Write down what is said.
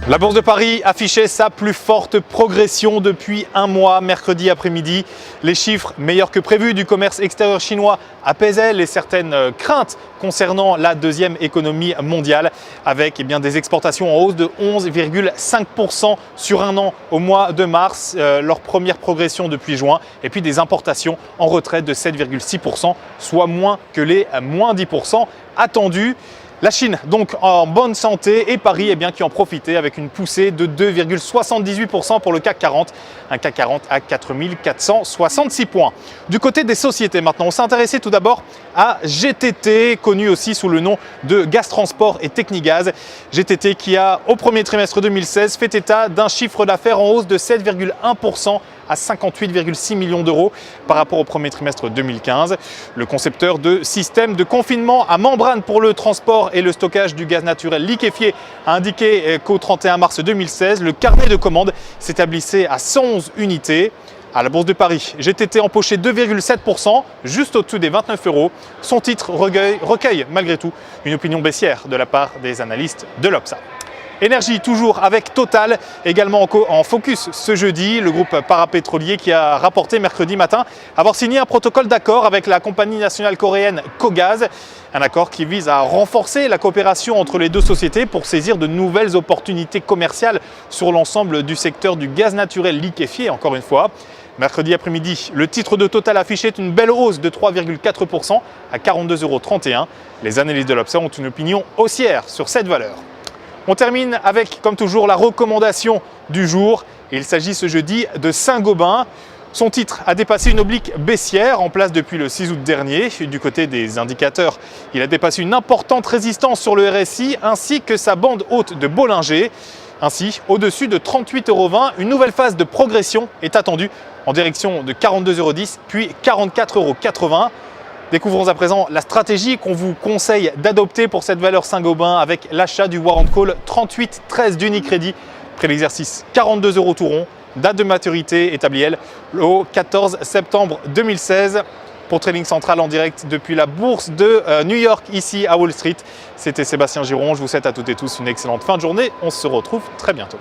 La Bourse de Paris affichait sa plus forte progression depuis un mois mercredi après-midi. Les chiffres meilleurs que prévus du commerce extérieur chinois apaisaient les certaines craintes concernant la deuxième économie mondiale avec des exportations en hausse de 11,5% sur un an au mois de mars, leur première progression depuis juin, et puis des importations en retraite de 7,6%, soit moins que les moins 10% attendus. La Chine donc en bonne santé et Paris qui en profitait avec une poussée de 2,78% pour le CAC 40, un CAC 40 à 4466 points. Du côté des sociétés maintenant, on s'est intéressé tout d'abord à GTT, connu aussi sous le nom de Gaz Transport et Technigaz. GTT qui a au premier trimestre 2016 fait état d'un chiffre d'affaires en hausse de 7,1% à 58,6 millions d'euros par rapport au premier trimestre 2015. Le concepteur de systèmes de confinement à membrane pour le transport et le stockage du gaz naturel liquéfié a indiqué qu'au 31 mars 2016, le carnet de commandes s'établissait à 111 unités. À la Bourse de Paris, GTT empoché 2,7%, juste au-dessus des 29 euros. Son titre recueille malgré tout une opinion baissière de la part des analystes de l'Obsa. Énergie toujours avec Total, également en focus ce jeudi, le groupe parapétrolier qui a rapporté mercredi matin avoir signé un protocole d'accord avec la compagnie nationale coréenne KOGAS, un accord qui vise à renforcer la coopération entre les deux sociétés pour saisir de nouvelles opportunités commerciales sur l'ensemble du secteur du gaz naturel liquéfié, encore une fois. Mercredi après-midi, le titre de Total affichait une belle hausse de 3,4% à 42,31 €. Les analystes de l'Obsa ont une opinion haussière sur cette valeur. On termine avec, comme toujours, la recommandation du jour. Il s'agit ce jeudi de Saint-Gobain. Son titre a dépassé une oblique baissière en place depuis le 6 août dernier. Du côté des indicateurs, il a dépassé une importante résistance sur le RSI ainsi que sa bande haute de Bollinger. Ainsi, au-dessus de 38,20 €, une nouvelle phase de progression est attendue en direction de 42,10 € puis 44,80 €. Découvrons à présent la stratégie qu'on vous conseille d'adopter pour cette valeur Saint-Gobain avec l'achat du warrant call 3813 d'Unicredit. Près l'exercice 42 € tout rond. Date de maturité établie elle au 14 septembre 2016. Pour Trading Central en direct depuis la bourse de New York, ici à Wall Street. C'était Sébastien Giron. Je vous souhaite à toutes et tous une excellente fin de journée. On se retrouve très bientôt.